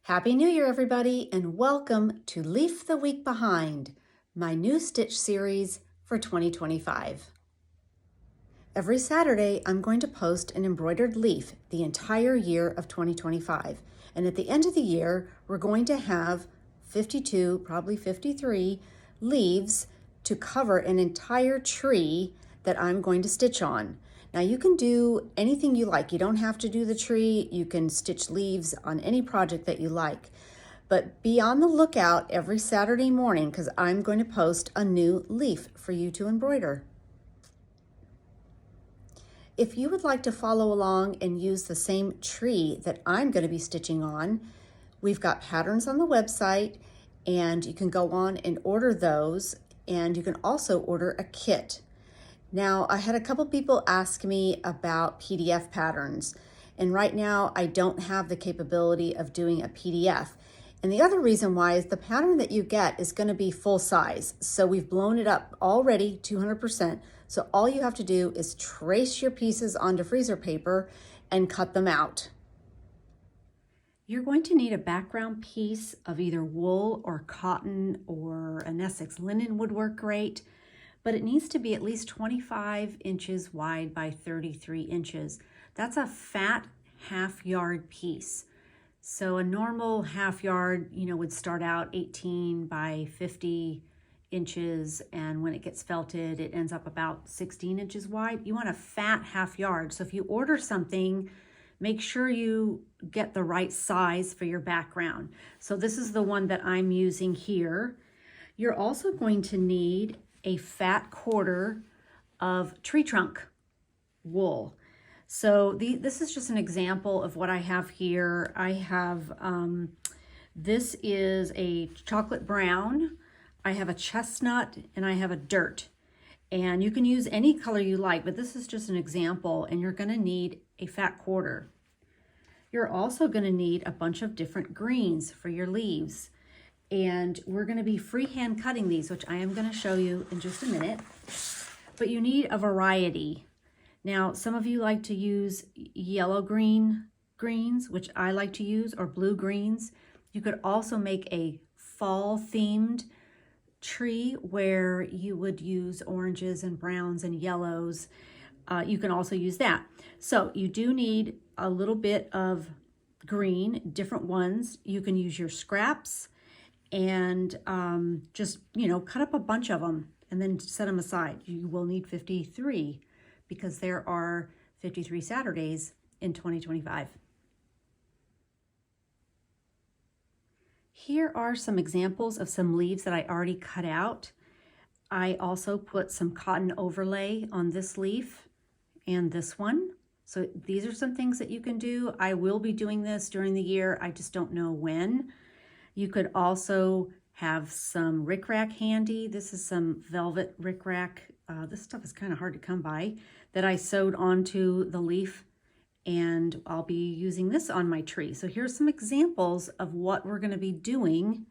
Happy New Year, everybody, and welcome to Leaf the Week Behind, my new stitch series for 2025. Every Saturday, I'm going to post an embroidered leaf the entire year of 2025. And at the end of the year, we're going to have 52, probably 53 leaves to cover an entire tree that I'm going to stitch on. Now you can do anything you like. You don't have to do the tree. You can stitch leaves on any project that you like. But be on the lookout every Saturday morning because I'm going to post a new leaf for you to embroider. If you would like to follow along and use the same tree that I'm going to be stitching on, we've got patterns on the website and you can go on and order those, and you can also order a kit. Now, I had a couple people ask me about PDF patterns, and right now I don't have the capability of doing a PDF. And the other reason why is the pattern that you get is going to be full size. So we've blown it up already 200%. So all you have to do is trace your pieces onto freezer paper and cut them out. You're going to need a background piece of either wool or cotton, or an Essex linen would work great, but it needs to be at least 25 inches wide by 33 inches. That's a fat half-yard piece. So a normal half yard, would start out 18 by 50 inches, and when it gets felted, it ends up about 16 inches wide. You want a fat half yard. So if you order something, make sure you get the right size for your background. So this is the one that I'm using here. You're also going to need a fat quarter of tree trunk wool. So this is just an example of what I have here. I have, this is a chocolate brown, I have a chestnut, and I have a dirt. And you can use any color you like, but this is just an example, and you're gonna need a fat quarter. You're also gonna need a bunch of different greens for your leaves. And we're gonna be freehand cutting these, which I am gonna show you in just a minute. But you need a variety. Now, some of you like to use yellow greens, which I like to use, or blue greens. You could also make a fall themed tree where you would use oranges and browns and yellows. You can also use that. So you do need a little bit of green, different ones. You can use your scraps and just, cut up a bunch of them and then set them aside. You will need 53 because there are 53 Saturdays in 2025. Here are some examples of some leaves that I already cut out. I also put some cotton overlay on this leaf and this one. So these are some things that you can do. I will be doing this during the year. I just don't know when. You could also have some rickrack handy. This is some velvet rickrack. This stuff is kind of hard to come by, that I sewed onto the leaf, and I'll be using this on my tree. So here's some examples of what we're going to be doing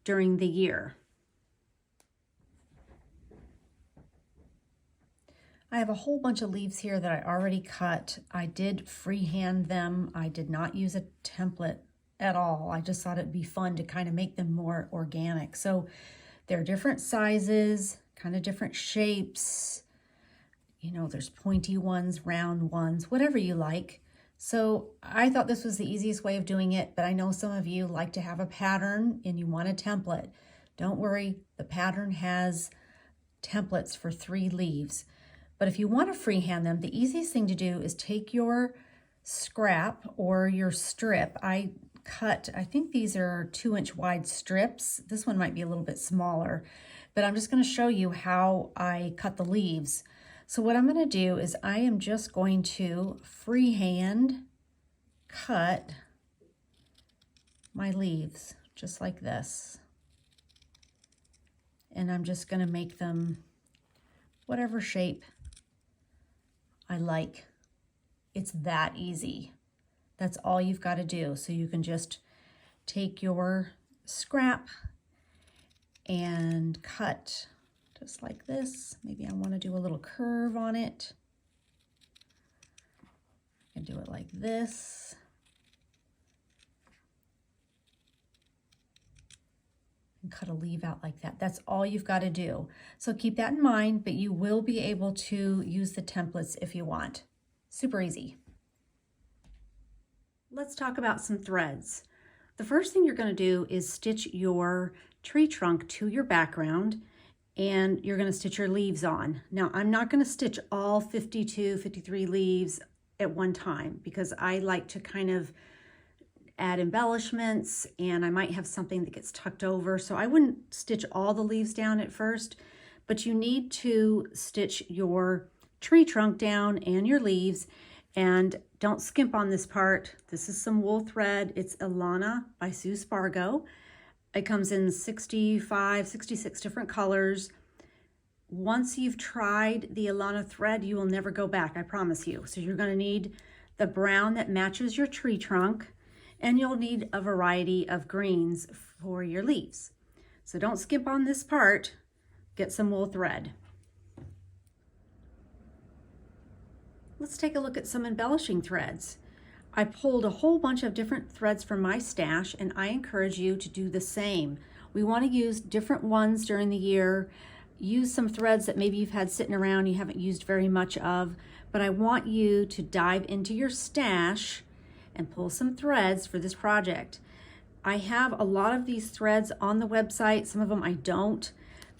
during the year. I have a whole bunch of leaves here that I already cut. I did freehand them. I did not use a template at all. I just thought it'd be fun to kind of make them more organic. So they're different sizes, kind of different shapes. There's pointy ones, round ones, whatever you like. So I thought this was the easiest way of doing it, but I know some of you like to have a pattern and you want a template. Don't worry, the pattern has templates for 3 leaves. But if you want to freehand them, the easiest thing to do is take your scrap or your strip. I think these are 2-inch wide strips. This one might be a little bit smaller, but I'm just going to show you how I cut the leaves. So what I'm going to do is I am just going to freehand cut my leaves just like this. And I'm just going to make them whatever shape I like. It's that easy. That's all you've got to do. So you can just take your scrap and cut just like this. Maybe I want to do a little curve on it. I can do it like this. and cut a leaf out like that. That's all you've got to do. So keep that in mind, but you will be able to use the templates if you want. Super easy. Let's talk about some threads. The first thing you're going to do is stitch your tree trunk to your background, and you're going to stitch your leaves on. Now, I'm not going to stitch all 52, 53 leaves at one time because I like to kind of add embellishments, and I might have something that gets tucked over. So I wouldn't stitch all the leaves down at first, but you need to stitch your tree trunk down and your leaves. And don't skimp on this part. This is some wool thread. It's Ilana by Sue Spargo. It comes in 65, 66 different colors. Once you've tried the Ilana thread, you will never go back, I promise you. So you're going to need the brown that matches your tree trunk, and you'll need a variety of greens for your leaves. So don't skimp on this part. Get some wool thread. Let's take a look at some embellishing threads. I pulled a whole bunch of different threads from my stash, and I encourage you to do the same. We want to use different ones during the year. Use some threads that maybe you've had sitting around you haven't used very much of, but I want you to dive into your stash and pull some threads for this project. I have a lot of these threads on the website. Some of them I don't,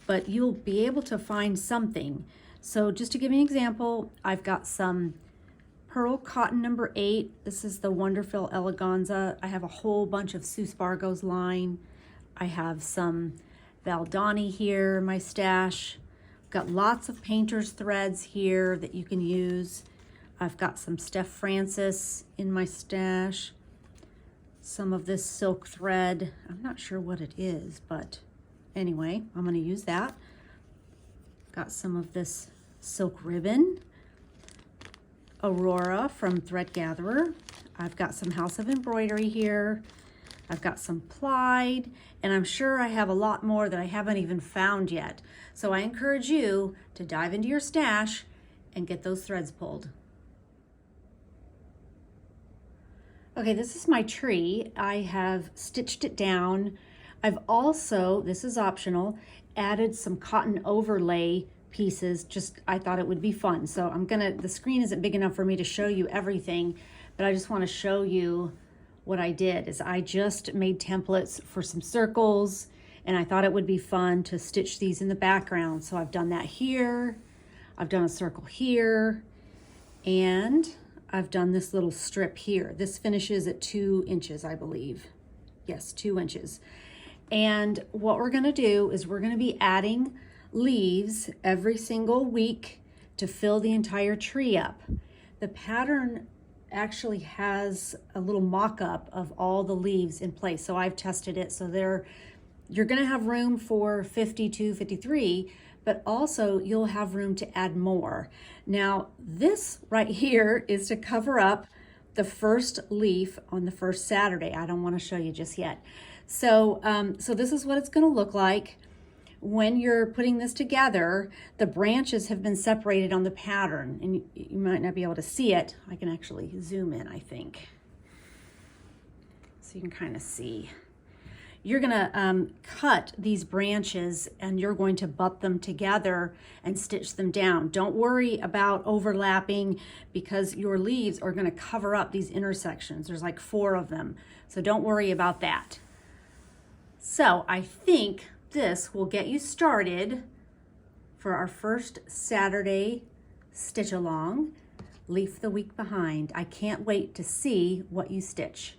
but you'll be able to find something. So just to give you an example, I've got some Pearl Cotton number 8. This is the Wonderful Eleganza. I have a whole bunch of Sue Spargo's line. I have some Valdani here in my stash. I've got lots of painter's threads here that you can use. I've got some Steph Francis in my stash. Some of this silk thread. I'm not sure what it is, but anyway, I'm going to use that. Got some of this silk ribbon. Aurora from Thread Gatherer. I've got some House of Embroidery here. I've got some Plaid, and I'm sure I have a lot more that I haven't even found yet. So I encourage you to dive into your stash and get those threads pulled. Okay, this is my tree. I have stitched it down. I've also, this is optional, added some cotton overlay pieces. Just, I thought it would be fun. So the screen isn't big enough for me to show you everything, but I just want to show you what I did. Is I just made templates for some circles, and I thought it would be fun to stitch these in the background. So I've done that here. I've done a circle here, and I've done this little strip here. This finishes at 2 inches, I believe. Yes, 2 inches. And what we're going to do is we're going to be adding leaves every single week to fill the entire tree up. The pattern actually has a little mock-up of all the leaves in place. So I've tested it. So you're going to have room for 52, 53, but also you'll have room to add more. Now, this right here is to cover up the first leaf on the first Saturday. I don't want to show you just yet. So this is what it's going to look like. When you're putting this together, the branches have been separated on the pattern, and you might not be able to see it. I can actually zoom in, I think, so you can kind of see. You're going to cut these branches, and you're going to butt them together and stitch them down. Don't worry about overlapping, because your leaves are going to cover up these intersections. There's like 4 of them, so don't worry about that. So I think this will get you started for our first Saturday stitch along, Leaf the Week Behind. I can't wait to see what you stitch.